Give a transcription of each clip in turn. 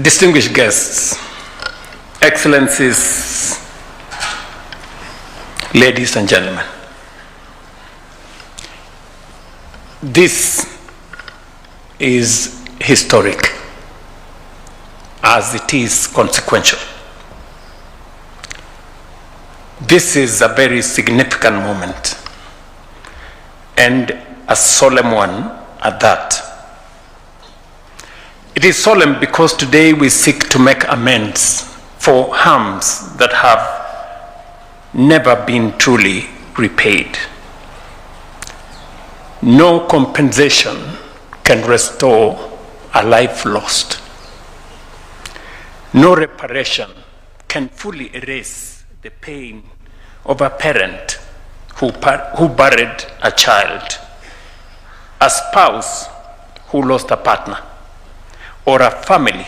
Distinguished guests, Excellencies, ladies and gentlemen, this is historic as it is consequential. This is a very significant moment and a solemn one at that. It is solemn because today we seek to make amends for harms that have never been truly repaid. No compensation can restore a life lost. No reparation can fully erase the pain of a parent who buried a child, a spouse who lost a partner, or a family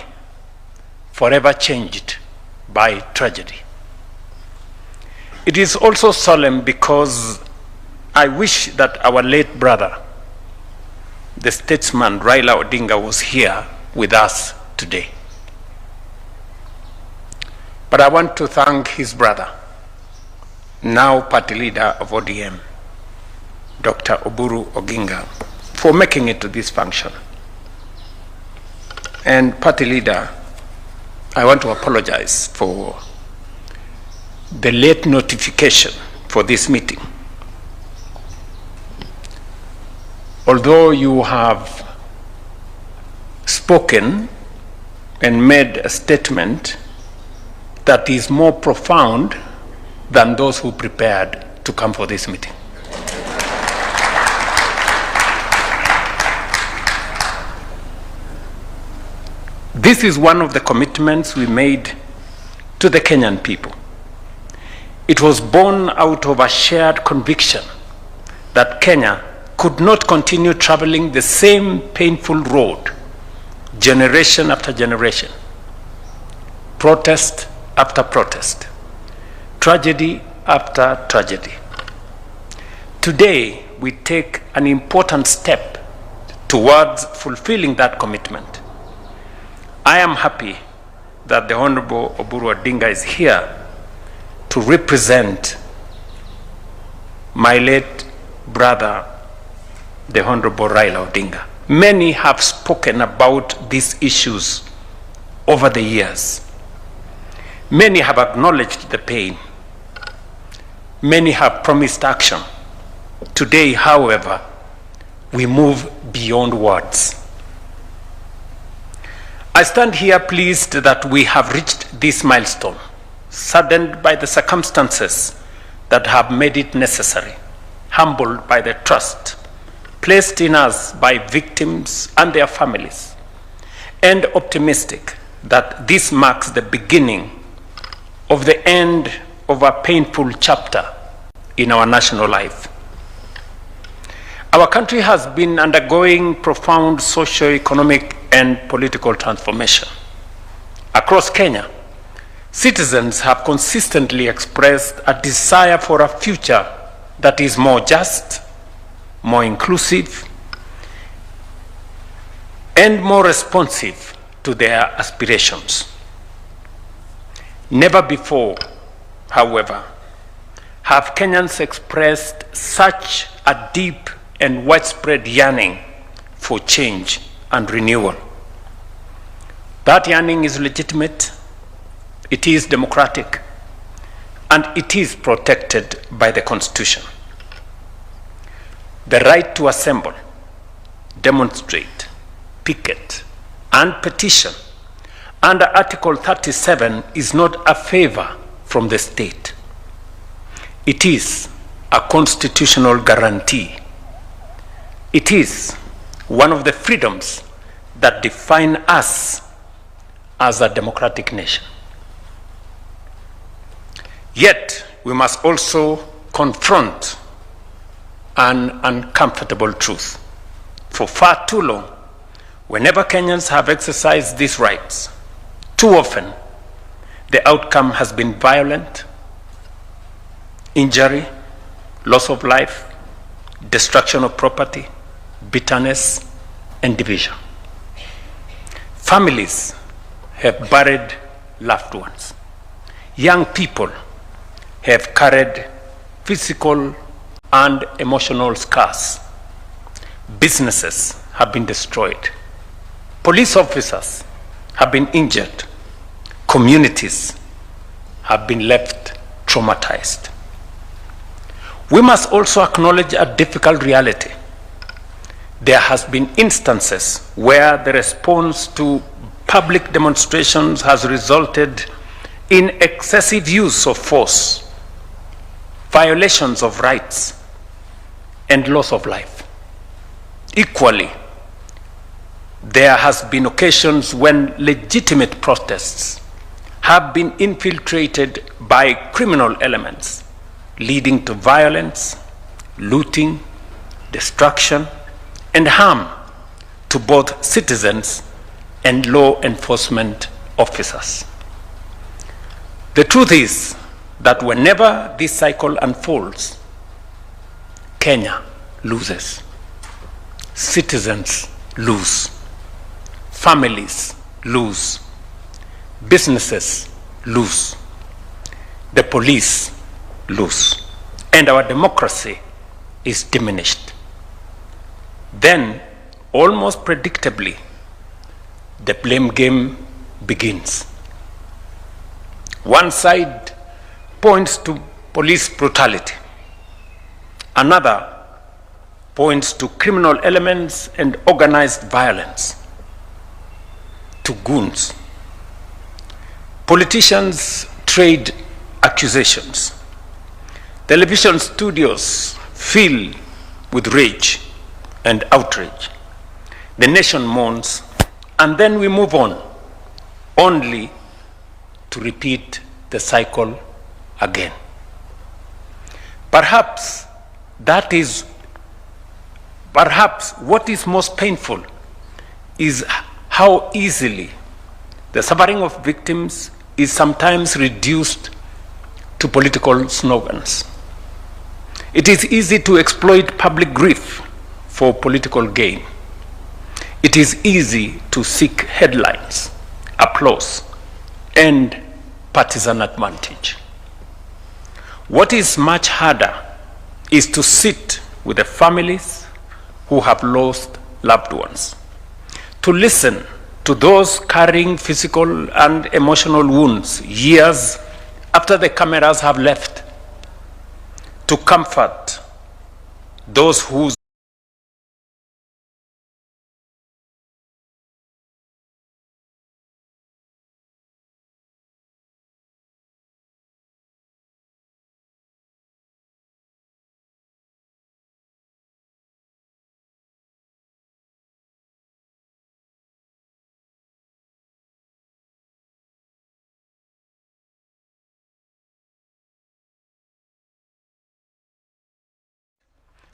forever changed by tragedy. It is also solemn because I wish that our late brother, the statesman Raila Odinga, was here with us today. But I want to thank his brother, now party leader of ODM, Dr. Oburu Oginga, for making it to this function. And party leader, I want to apologize for the late notification for this meeting. Although you have spoken and made a statement that is more profound than those who prepared to come for this meeting. This is one of the commitments we made to the Kenyan people. It was born out of a shared conviction that Kenya could not continue traveling the same painful road, generation after generation, protest after protest, tragedy after tragedy. Today, we take an important step towards fulfilling that commitment. I am happy that the Honorable Oburu Odinga is here to represent my late brother, the Honorable Raila Odinga. Many have spoken about these issues over the years. Many have acknowledged the pain. Many have promised action. Today, however, we move beyond words. I stand here pleased that we have reached this milestone, saddened by the circumstances that have made it necessary, humbled by the trust placed in us by victims and their families, and optimistic that this marks the beginning of the end of a painful chapter in our national life. Our country has been undergoing profound socio-economic and political transformation. Across Kenya, citizens have consistently expressed a desire for a future that is more just, more inclusive, and more responsive to their aspirations. Never before, however, have Kenyans expressed such a deep and widespread yearning for change and renewal. That yearning is legitimate, it is democratic, and it is protected by the Constitution. The right to assemble, demonstrate, picket, and petition under Article 37 is not a favor from the state. It is a constitutional guarantee. It is one of the freedoms that define us as a democratic nation. Yet, we must also confront an uncomfortable truth. For far too long, whenever Kenyans have exercised these rights, too often the outcome has been violent, injury, loss of life, destruction of property, bitterness, and division. Families have buried loved ones. Young people have carried physical and emotional scars. Businesses have been destroyed. Police officers have been injured. Communities have been left traumatized. We must also acknowledge a difficult reality. There has been instances where the response to public demonstrations has resulted in excessive use of force, violations of rights, and loss of life. Equally, there has been occasions when legitimate protests have been infiltrated by criminal elements, leading to violence, looting, destruction, and harm to both citizens and law enforcement officers. The truth is that whenever this cycle unfolds, Kenya loses. Citizens lose. Families lose. Businesses lose. The police lose. And our democracy is diminished. Then, almost predictably, the blame game begins. One side points to police brutality. Another points to criminal elements and organized violence, to goons. Politicians trade accusations. Television studios fill with rage and outrage. The nation mourns, and then we move on, only to repeat the cycle again. Perhaps what is most painful is how easily the suffering of victims is sometimes reduced to political slogans. It is easy to exploit public grief for political gain. It is easy to seek headlines, applause, and partisan advantage. What is much harder is to sit with the families who have lost loved ones, to listen to those carrying physical and emotional wounds years after the cameras have left, to comfort those whose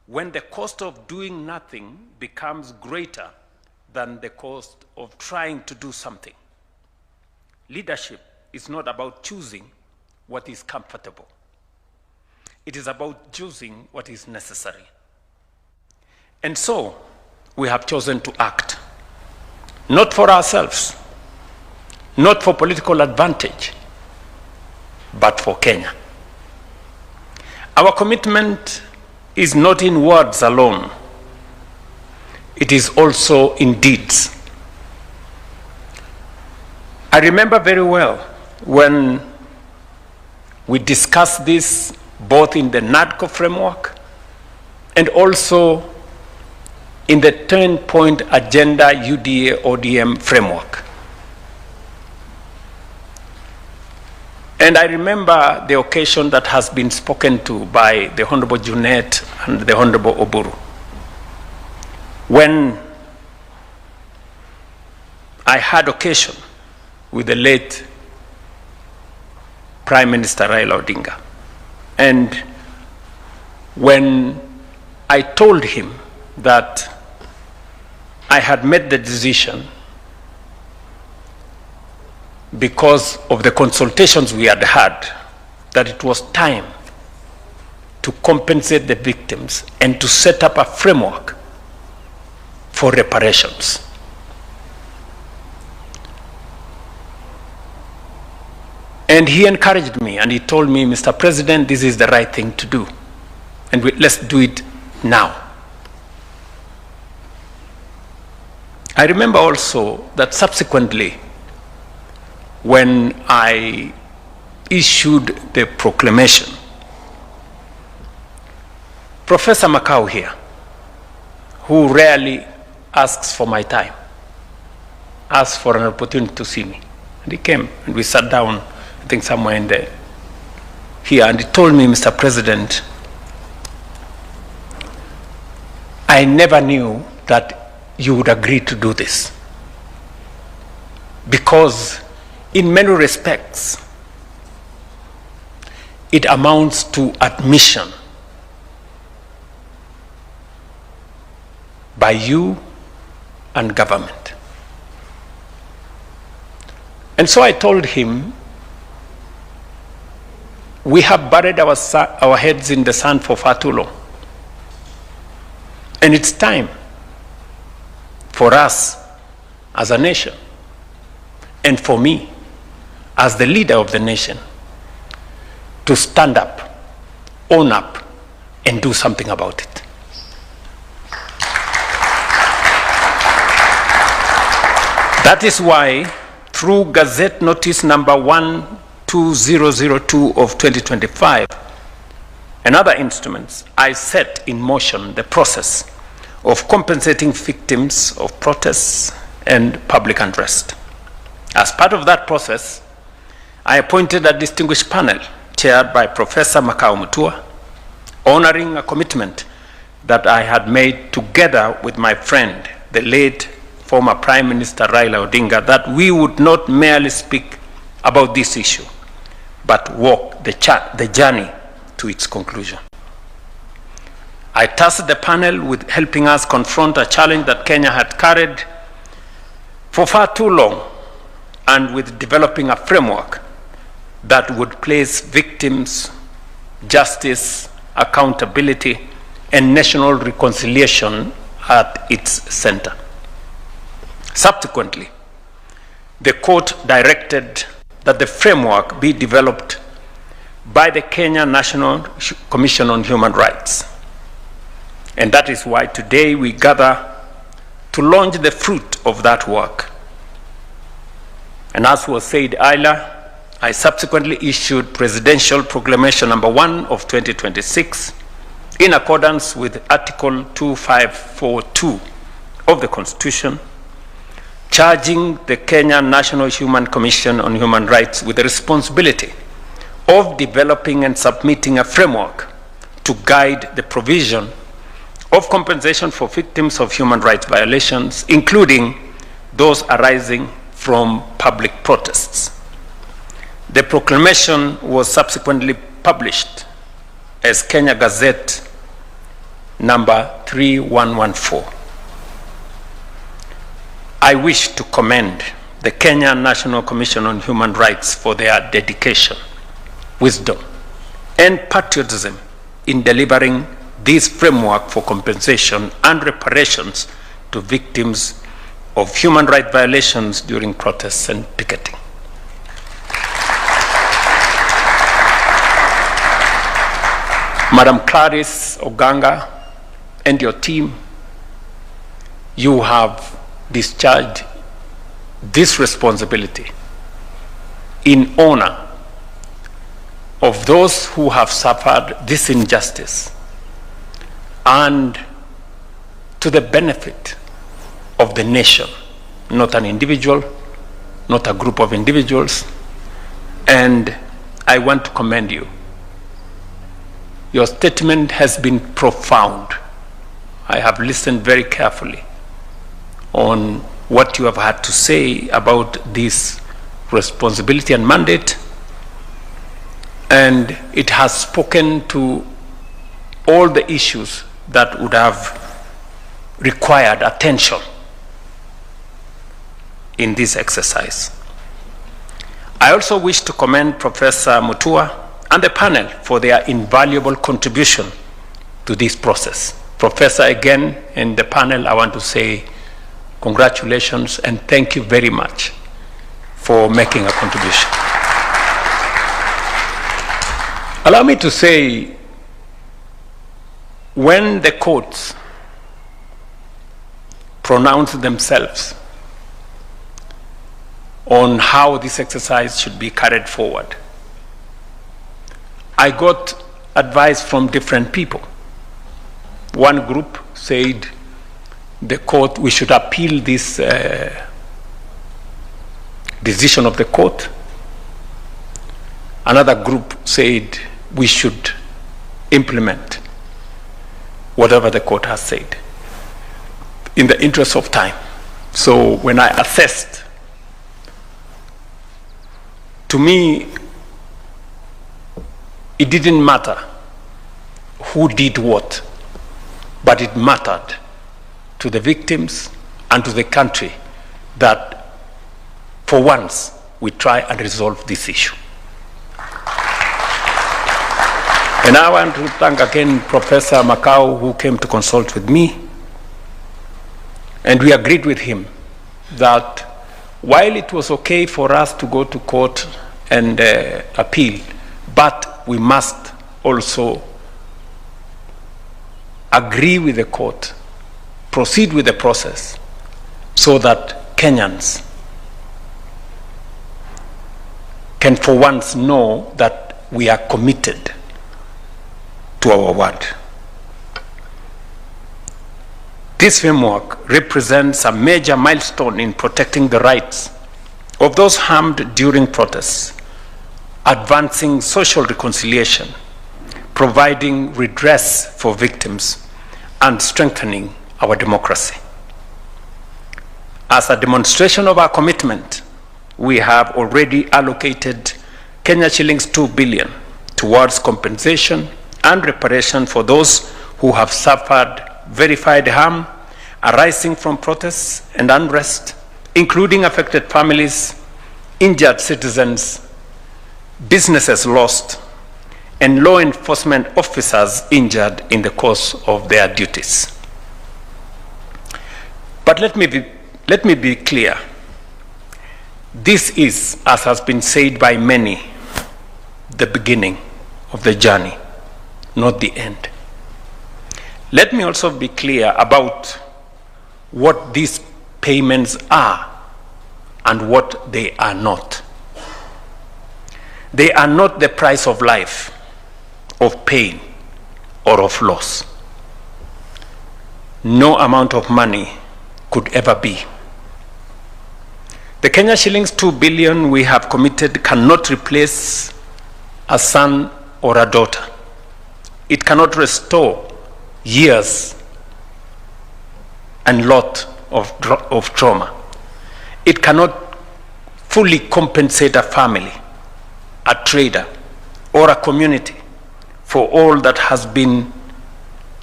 when the cost of doing nothing becomes greater than the cost of trying to do something. Leadership is not about choosing what is comfortable. It is about choosing what is necessary. And so, we have chosen to act, not for ourselves, not for political advantage, but for Kenya. Our commitment is not in words alone. It is also in deeds. I remember very well when we discussed this both in the NADCO framework and also in the 10-point agenda UDA ODM framework. And I remember the occasion that has been spoken to by the Honorable Junet and the Honorable Oburu, when I had occasion with the late Prime Minister Raila Odinga. And when I told him that I had made the decision because of the consultations we had had, that it was time to compensate the victims and to set up a framework for reparations. And he encouraged me and he told me, Mr. President, this is the right thing to do. And let's do it now. I remember also that subsequently, when I issued the proclamation, Professor Makau here, who rarely asks for my time, asked for an opportunity to see me. And he came and we sat down, I think somewhere in there, here, and he told me, Mr. President, I never knew that you would agree to do this, because in many respects it amounts to admission by you and government. And so I told him, we have buried our heads in the sand for far too long, and it's time for us as a nation, and for me as the leader of the nation, to stand up, own up, and do something about it. That is why, through Gazette Notice number 12002 of 2025 and other instruments, I set in motion the process of compensating victims of protests and public unrest. As part of that process, I appointed a distinguished panel chaired by Professor Makau Mutua, honoring a commitment that I had made together with my friend, the late former Prime Minister Raila Odinga, that we would not merely speak about this issue, but walk the journey to its conclusion. I tasked the panel with helping us confront a challenge that Kenya had carried for far too long, and with developing a framework that would place victims, justice, accountability, and national reconciliation at its center. Subsequently, the court directed that the framework be developed by the Kenya National Commission on Human Rights. And that is why today we gather to launch the fruit of that work. And as was said earlier, I subsequently issued Presidential Proclamation number 1 of 2026 in accordance with Article 2542 of the Constitution, charging the Kenya National Human Commission on Human Rights with the responsibility of developing and submitting a framework to guide the provision of compensation for victims of human rights violations, including those arising from public protests. The proclamation was subsequently published as Kenya Gazette number 3114. I wish to commend the Kenya National Commission on Human Rights for their dedication, wisdom, and patriotism in delivering this framework for compensation and reparations to victims of human rights violations during protests and picketing. Madam Clarice Oganga and your team, you have discharged this responsibility in honor of those who have suffered this injustice and to the benefit of the nation, not an individual, not a group of individuals. And I want to commend you. Your statement has been profound. I have listened very carefully on what you have had to say about this responsibility and mandate, and it has spoken to all the issues that would have required attention in this exercise. I also wish to commend Professor Mutua and the panel for their invaluable contribution to this process. Professor, again, and the panel, I want to say congratulations and thank you very much for making a contribution. Allow me to say, when the courts pronounce themselves on how this exercise should be carried forward, I got advice from different people. One group said the court, we should appeal this decision of the court. Another group said we should implement whatever the court has said in the interest of time. So when I assessed, to me, it didn't matter who did what, but it mattered to the victims and to the country that for once we try and resolve this issue. And I want to thank again Professor Makau, who came to consult with me, and we agreed with him that while it was okay for us to go to court and appeal, but we must also agree with the court, proceed with the process, so that Kenyans can for once know that we are committed to our word. This framework represents a major milestone in protecting the rights of those harmed during protests, advancing social reconciliation, providing redress for victims, and strengthening our democracy. As a demonstration of our commitment, we have already allocated Kenya shillings 2 billion towards compensation and reparation for those who have suffered verified harm arising from protests and unrest, including affected families, injured citizens, businesses lost, and law enforcement officers injured in the course of their duties. But let me be clear. This is, as has been said by many, the beginning of the journey, not the end. Let me also be clear about what these payments are and what they are not. They are not the price of life, of pain, or of loss. No amount of money could ever be. The Kenya shillings 2 billion we have committed cannot replace a son or a daughter. It cannot restore years and lot of trauma. It cannot fully compensate a family, a trader, or a community for all that has been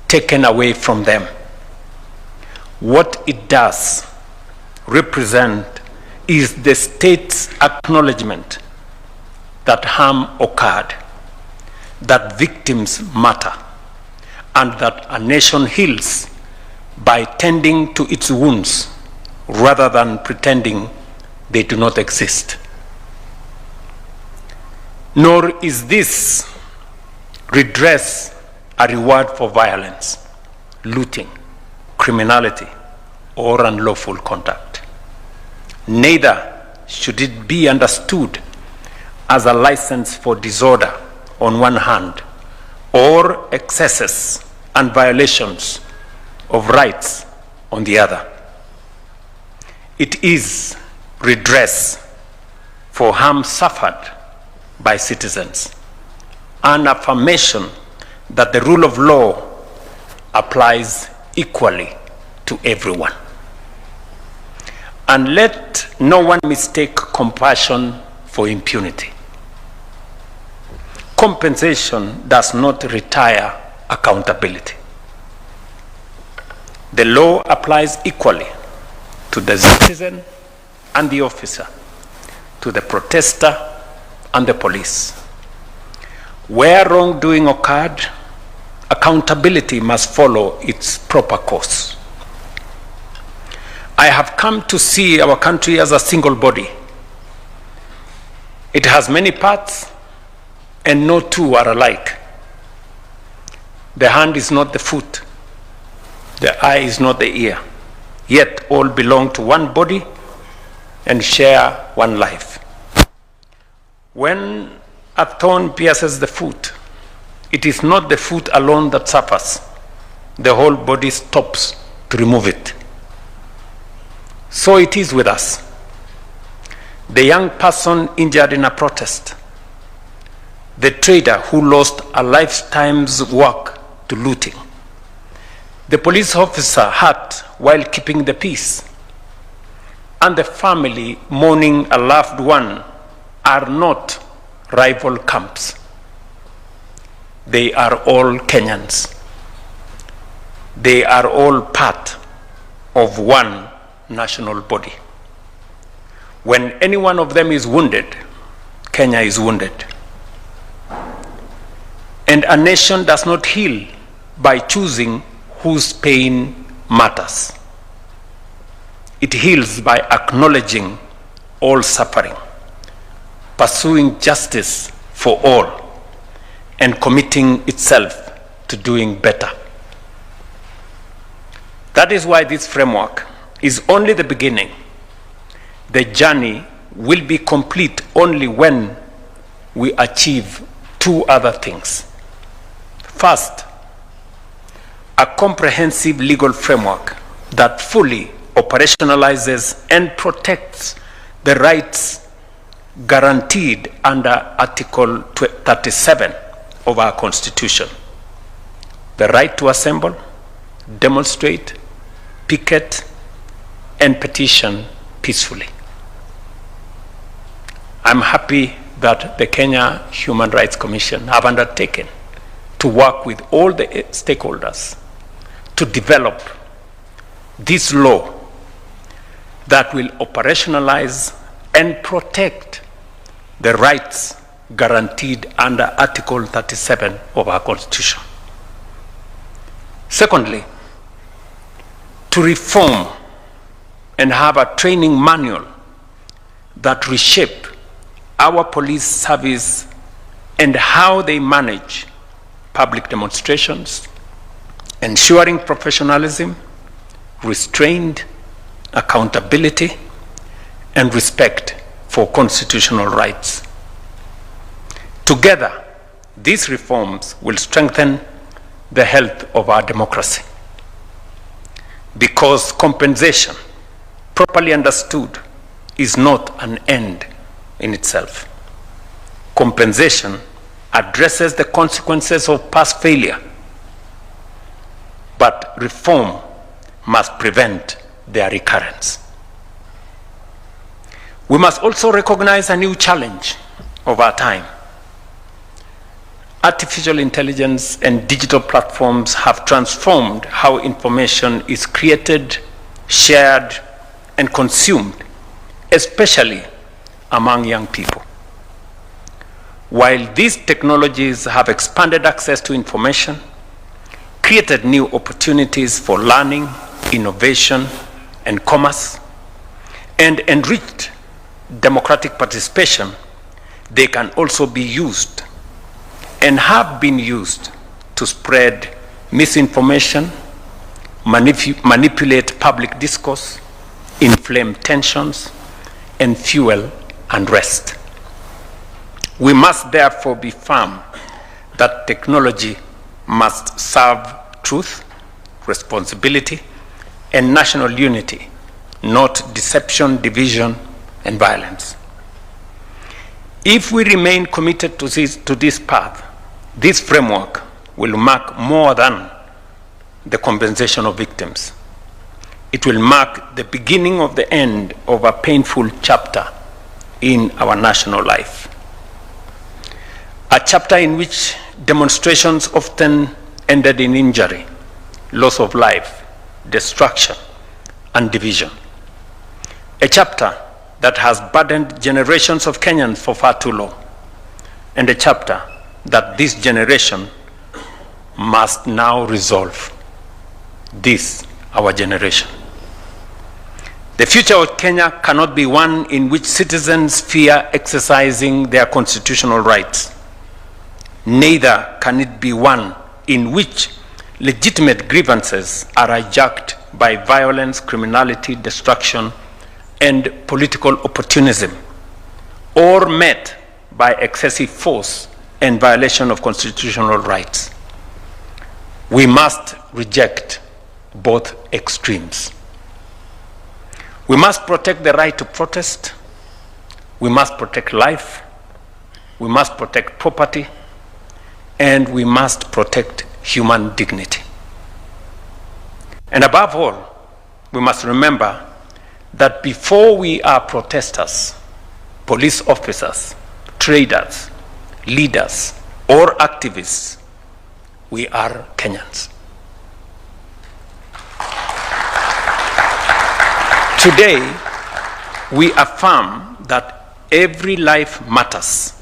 taken away from them. What it does represent is the state's acknowledgement that harm occurred, that victims matter, and that a nation heals by tending to its wounds rather than pretending they do not exist. Nor is this redress a reward for violence, looting, criminality, or unlawful conduct. Neither should it be understood as a license for disorder on one hand, or excesses and violations of rights on the other. It is redress for harm suffered by citizens, an affirmation that the rule of law applies equally to everyone. And let no one mistake compassion for impunity. Compensation does not retire accountability. The law applies equally to the citizen and the officer, to the protester and the police. Where wrongdoing occurred, accountability must follow its proper course. I have come to see our country as a single body. It has many parts, and no two are alike. The hand is not the foot. The eye is not the ear. Yet all belong to one body and share one life. When a thorn pierces the foot, it is not the foot alone that suffers. The whole body stops to remove it. So it is with us. The young person injured in a protest, the trader who lost a lifetime's work to looting, the police officer hurt while keeping the peace, and the family mourning a loved one are not rival camps. They are all Kenyans. They are all part of one national body. When any one of them is wounded, Kenya is wounded. And a nation does not heal by choosing whose pain matters. It heals by acknowledging all suffering, pursuing justice for all, and committing itself to doing better. That is why this framework is only the beginning. The journey will be complete only when we achieve two other things. First, a comprehensive legal framework that fully operationalizes and protects the rights guaranteed under Article 37 of our Constitution. The right to assemble, demonstrate, picket, and petition peacefully. I'm happy that the Kenya Human Rights Commission have undertaken to work with all the stakeholders to develop this law that will operationalize and protect the rights guaranteed under Article 37 of our Constitution. Secondly, to reform and have a training manual that reshape our police service and how they manage public demonstrations, ensuring professionalism, restraint, accountability, and respect for constitutional rights. Together, these reforms will strengthen the health of our democracy, because compensation, properly understood, is not an end in itself. Compensation addresses the consequences of past failure, but reform must prevent their recurrence. We must also recognize a new challenge of our time. Artificial intelligence and digital platforms have transformed how information is created, shared, and consumed, especially among young people. While these technologies have expanded access to information, created new opportunities for learning, innovation, and commerce, and enriched democratic participation, they can also be used and have been used to spread misinformation, manipulate public discourse, inflame tensions, and fuel unrest. We must therefore be firm that technology must serve truth, responsibility, and national unity, not deception, division, and violence. If we remain committed to this path, this framework will mark more than the compensation of victims. It will mark the beginning of the end of a painful chapter in our national life. A chapter in which demonstrations often ended in injury, loss of life, destruction, and division. A chapter that has burdened generations of Kenyans for far too long, and a chapter that this generation must now resolve. This, our generation. The future of Kenya cannot be one in which citizens fear exercising their constitutional rights. Neither can it be one in which legitimate grievances are hijacked by violence, criminality, destruction, and political opportunism, or met by excessive force and violation of constitutional rights. We must reject both extremes. We must protect the right to protest. We must protect life. We must protect property. And we must protect human dignity. And above all, we must remember that before we are protesters, police officers, traders, leaders, or activists, we are Kenyans. Today, we affirm that every life matters.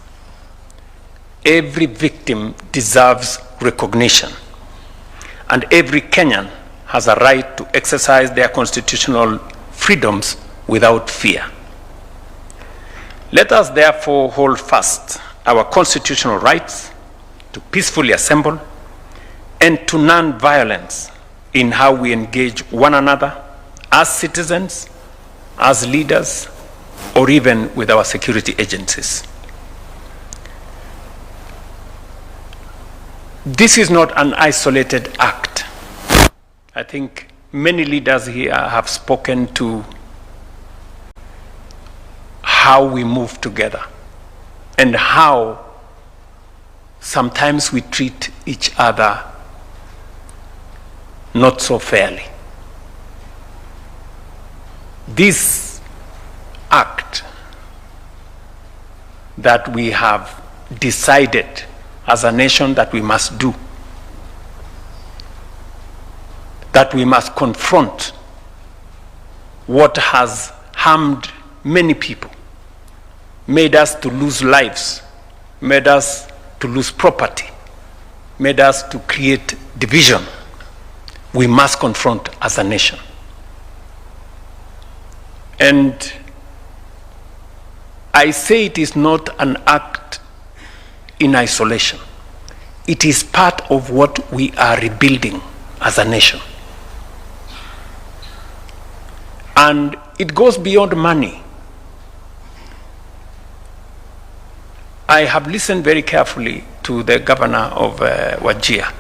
Every victim deserves recognition, and every Kenyan has a right to exercise their constitutional freedoms without fear. Let us therefore hold fast our constitutional rights to peacefully assemble and to non-violence in how we engage one another as citizens, as leaders, or even with our security agencies. This is not an isolated act. I think many leaders here have spoken to how we move together and how sometimes we treat each other not so fairly. This act that we have decided as a nation that we must do, that we must confront what has harmed many people, made us to lose lives, made us to lose property, made us to create division. We must confront as a nation. And I say it is not an act in isolation. It is part of what we are rebuilding as a nation. And it goes beyond money. I have listened very carefully to the governor of Wajir.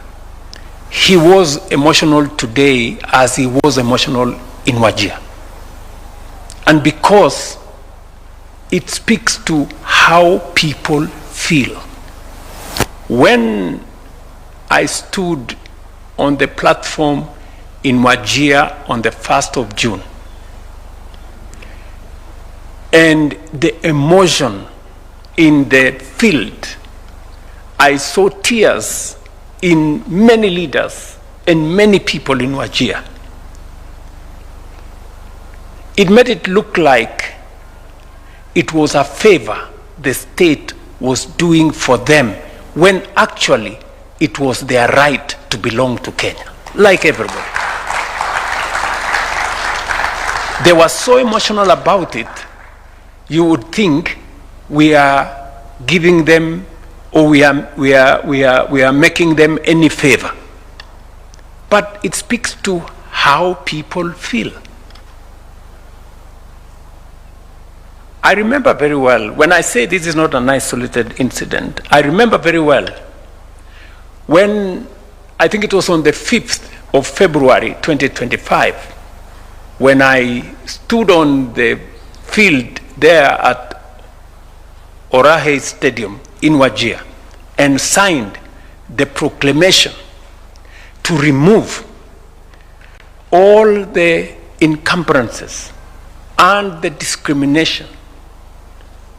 He was emotional today as he was emotional in Wajir. And because it speaks to how people feel. When I stood on the platform in Wajir on the 1st of June, and the emotion in the field, I saw tears in many leaders and many people in Wajir. It made it look like it was a favor the state was doing for them, when actually it was their right to belong to Kenya, like everybody. They were so emotional about it, you would think we are giving them, or we are making them any favor. But it speaks to how people feel. I remember very well, when I say this is not an isolated incident, I remember very well when, I think it was on the 5th of February 2025, when I stood on the field there at Orahe Stadium in Wajir and signed the proclamation to remove all the encumbrances and the discrimination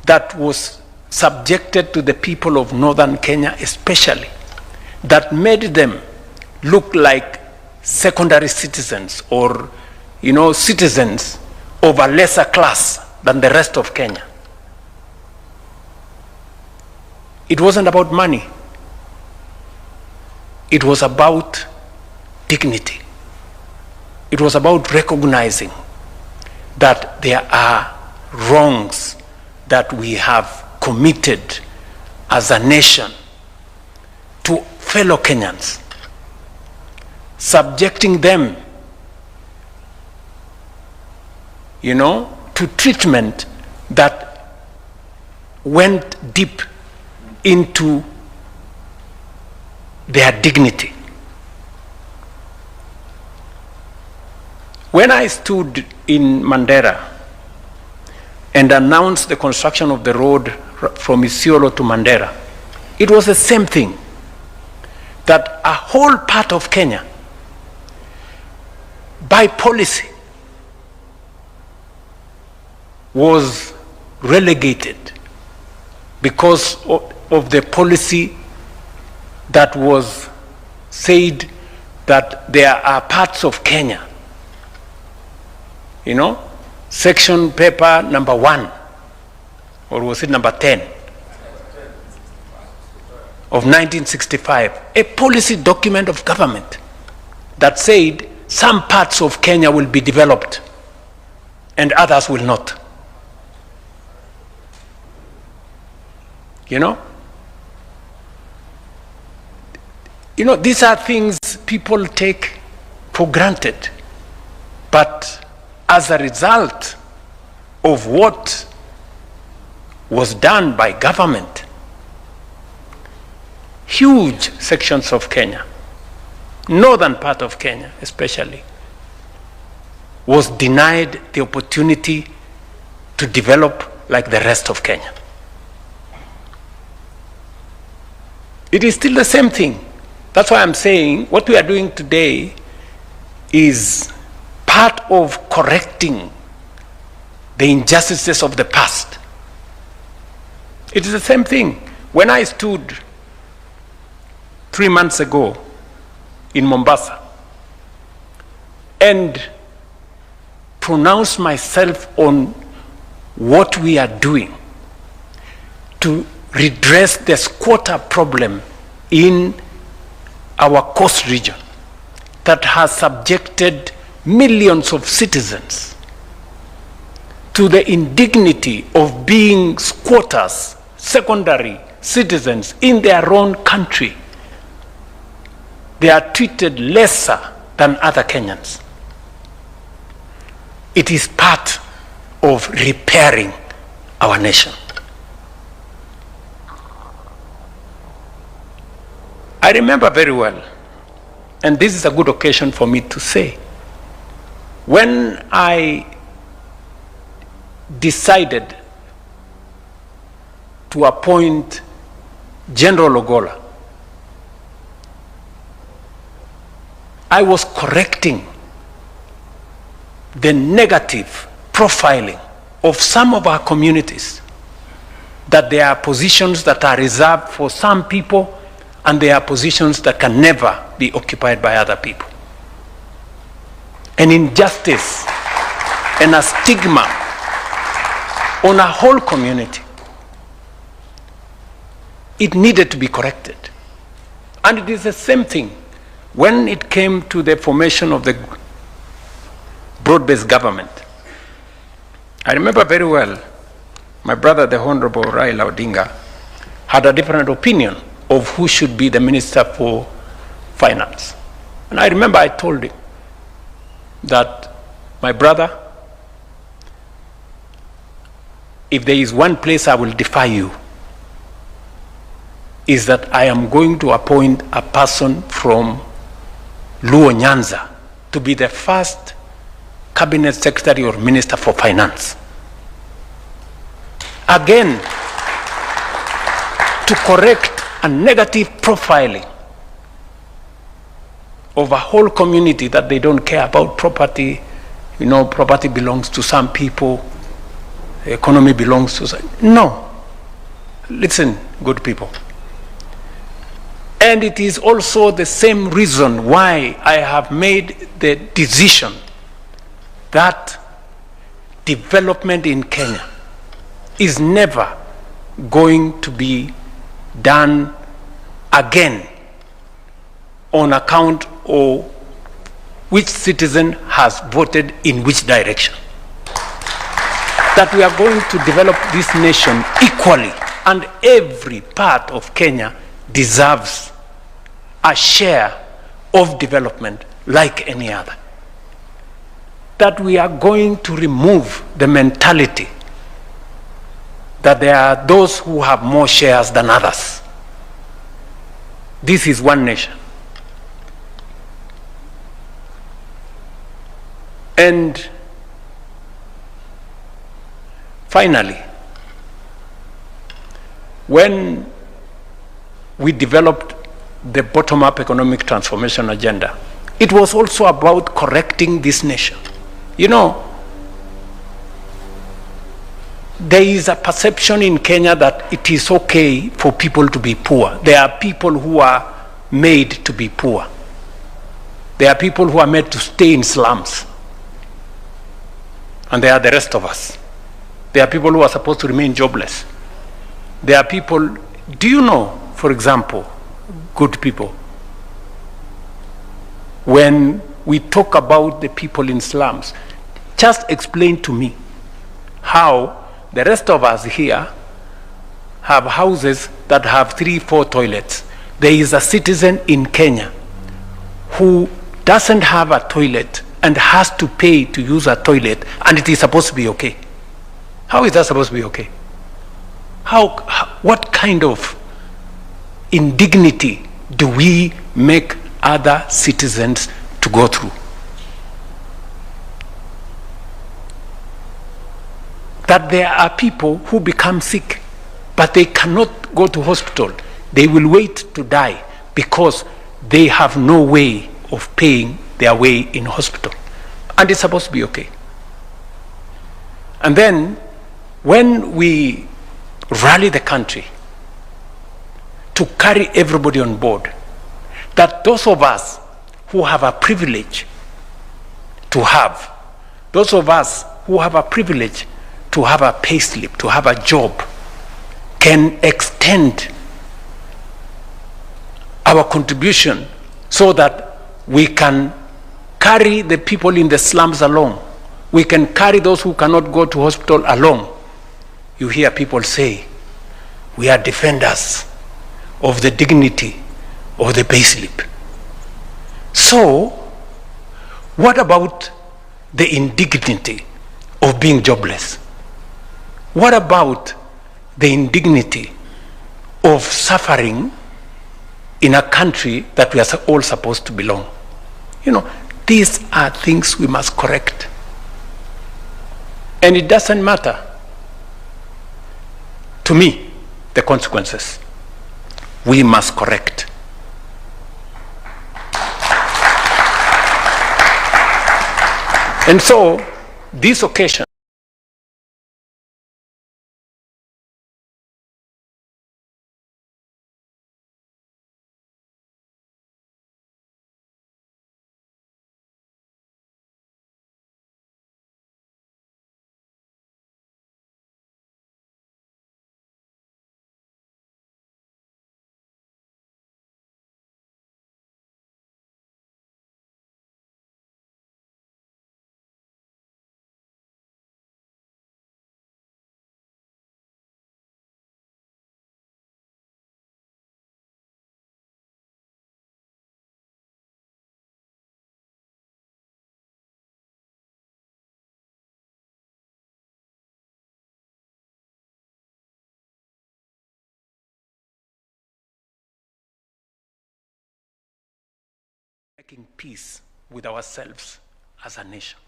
that was subjected to the people of northern Kenya especially, that made them look like secondary citizens, or citizens of a lesser class than the rest of Kenya. It wasn't about money. It was about dignity. It was about recognizing that there are wrongs that we have committed as a nation to fellow Kenyans, subjecting them, to treatment that went deep into their dignity. When I stood in Mandera and announced the construction of the road from Isiolo to Mandera, it was the same thing, that a whole part of Kenya, by policy, was relegated because of the policy that was said that there are parts of Kenya, section paper number 1, or was it number 10, of 1965, a policy document of government that said some parts of Kenya will be developed and others will not. These are things people take for granted. But as a result of what was done by government, huge sections of Kenya, northern part of Kenya especially, was denied the opportunity to develop like the rest of Kenya. It is still the same thing. That's why I'm saying what we are doing today is part of correcting the injustices of the past. It is the same thing. When I stood 3 months ago in Mombasa and pronounced myself on what we are doing to redress the squatter problem in our coast region that has subjected millions of citizens to the indignity of being squatters, secondary citizens in their own country. They are treated lesser than other Kenyans. It is part of repairing our nation. I remember very well, and this is a good occasion for me to say, when I decided to appoint General Ogolla, I was correcting the negative profiling of some of our communities, that there are positions that are reserved for some people and there are positions that can never be occupied by other people. An injustice and a stigma on a whole community. It needed to be corrected. And it is the same thing when it came to the formation of the broad-based government. I remember very well, my brother, the Honorable Raila Odinga, had a different opinion of who should be the Minister for Finance. And I remember I told him that, my brother, if there is one place I will defy you, is that I am going to appoint a person from Luo Nyanza to be the first Cabinet Secretary or Minister for Finance. Again, to correct a negative profiling of a whole community, that they don't care about property. Property belongs to some people, the economy belongs to some. No. Listen, good people. And it is also the same reason why I have made the decision that development in Kenya is never going to be done again on account of which citizen has voted in which direction. That we are going to develop this nation equally, and every part of Kenya deserves a share of development like any other. That we are going to remove the mentality that there are those who have more shares than others. This is one nation. And finally, when we developed the bottom-up economic transformation agenda, it was also about correcting this nation. You know, there is a perception in Kenya that it is okay for people to be poor. There are people who are made to be poor. There are people who are made to stay in slums. And there are the rest of us. There are people who are supposed to remain jobless. There are people, do you know, for example, good people, when we talk about the people in slums, just explain to me how the rest of us here have houses that have 3-4 toilets. There is a citizen in Kenya who doesn't have a toilet and has to pay to use a toilet, and it is supposed to be okay. How is that supposed to be okay? What kind of indignity do we make other citizens to go through? That there are people who become sick, but they cannot go to hospital. They will wait to die because they have no way of paying their way in hospital. And it's supposed to be okay. And then, when we rally the country to carry everybody on board, that those of us who have a privilege to have, those of us who have a privilege to have a pay slip, to have a job, can extend our contribution so that we can carry the people in the slums along. We can carry those who cannot go to hospital along. You hear people say, we are defenders of the dignity of the pay slip. So, what about the indignity of being jobless? What about the indignity of suffering in a country that we are all supposed to belong? You know, these are things we must correct. And it doesn't matter to me the consequences. We must correct. And so, this occasion making peace with ourselves as a nation.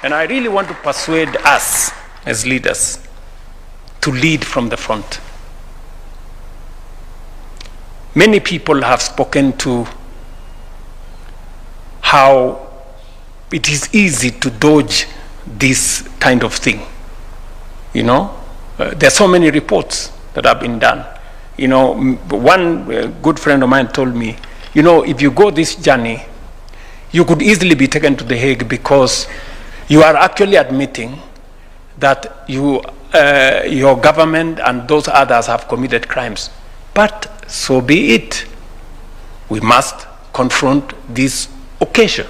And I really want to persuade us as leaders to lead from the front. Many people have spoken to how it is easy to dodge this kind of thing. You know, there are so many reports that have been done. You know, one good friend of mine told me, you know, if you go this journey, you could easily be taken to The Hague because you are actually admitting that your government and those others have committed crimes. But so be it. We must confront this occasion.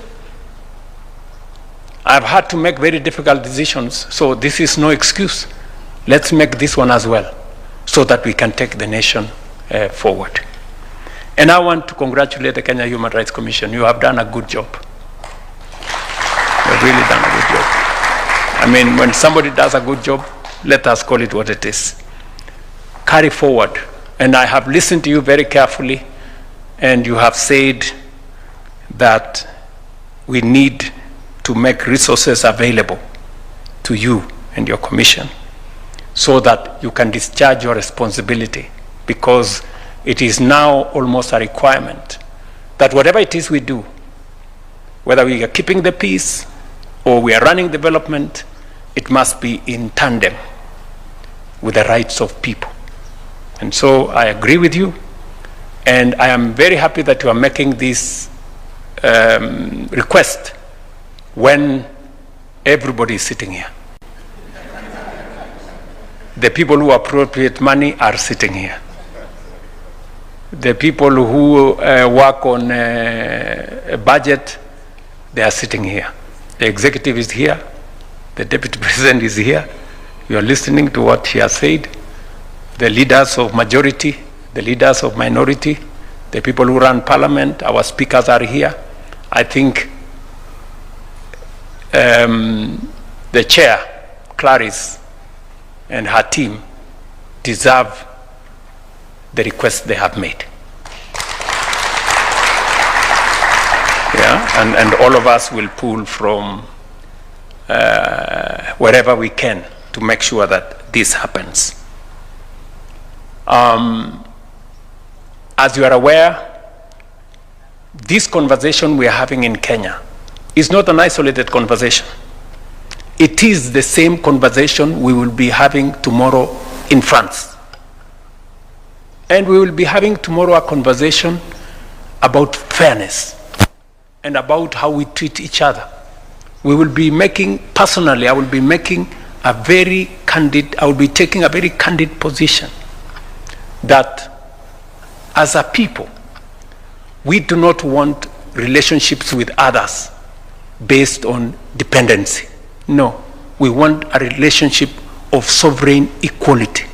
I've had to make very difficult decisions, so this is no excuse. Let's make this one as well, so that we can take the nation forward. And I want to congratulate the Kenya Human Rights Commission. You have done a good job. You've really done a good job. I mean, when somebody does a good job, let us call it what it is. Carry forward. And I have listened to you very carefully, and you have said that we need to make resources available to you and your commission so that you can discharge your responsibility, because it is now almost a requirement that whatever it is we do, whether we are keeping the peace or we are running development, it must be in tandem with the rights of people. And so I agree with you, and I am very happy that you are making this request when everybody is sitting here. The people who appropriate money are sitting here. The people who work on a budget, they are sitting here. The executive is here. The deputy president is here. You are listening to what he has said. The leaders of majority, the leaders of minority, the people who run parliament, our speakers are here. I think the chair, Clarice, and her team deserve the request they have made. Yeah, and all of us will pull from wherever we can to make sure that this happens. As you are aware, this conversation we are having in Kenya is not an isolated conversation. It is the same conversation we will be having tomorrow in France. And we will be having tomorrow a conversation about fairness and about how we treat each other. We will be making, personally, I will be taking a very candid position that as a people, we do not want relationships with others based on dependency. No, we want a relationship of sovereign equality.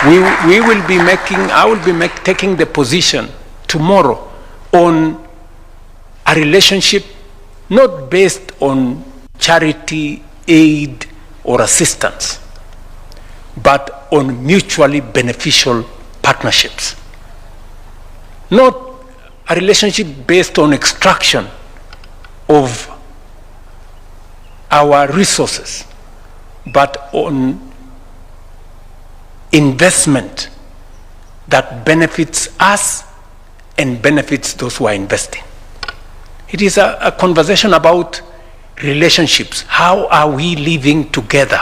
I will be taking the position tomorrow on a relationship not based on charity, aid, or assistance, but on mutually beneficial partnerships. Not a relationship based on extraction of our resources, but on investment that benefits us and benefits those who are investing. It is a conversation about relationships. How are we living together?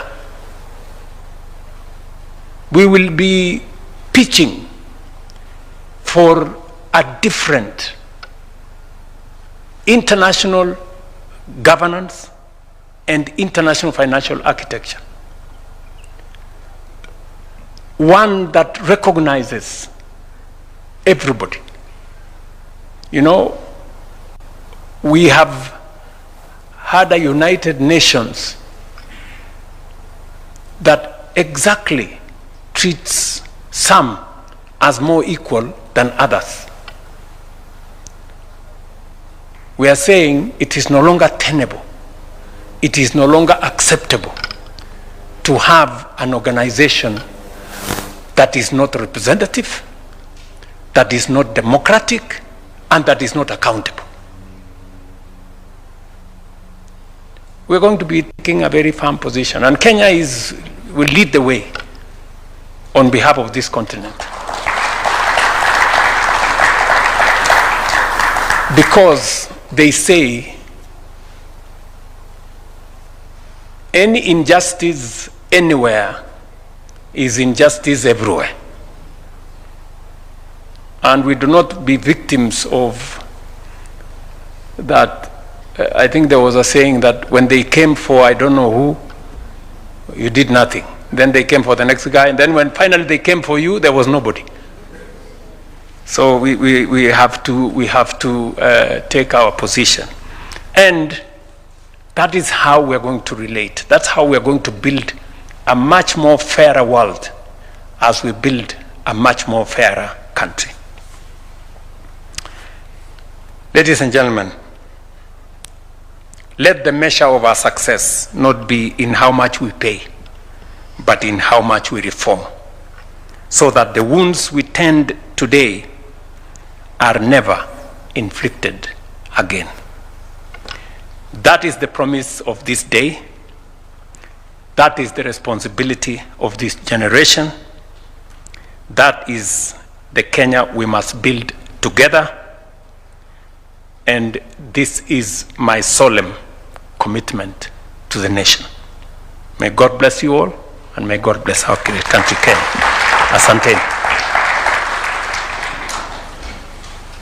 We will be pitching for a different international governance and international financial architecture. One that recognizes everybody. You know, we have had a United Nations that exactly treats some as more equal than others. We are saying it is no longer tenable, it is no longer acceptable to have an organization that is not representative, that is not democratic, and that is not accountable. We're going to be taking a very firm position, and Kenya will lead the way on behalf of this continent. Because they say any injustice anywhere is injustice everywhere. And we do not be victims of that. I think there was a saying that when they came for I don't know who, you did nothing. Then they came for the next guy, and then when finally they came for you, there was nobody. So we have to take our position, and that is how we're going to relate. That's how we're going to build a much more fairer world as we build a much more fairer country. Ladies and gentlemen, let the measure of our success not be in how much we pay, but in how much we reform, so that the wounds we tend today are never inflicted again. That is the promise of this day. That is the responsibility of this generation. That is the Kenya we must build together. And this is my solemn commitment to the nation. May God bless you all, and may God bless our country, Kenya. Asanteni.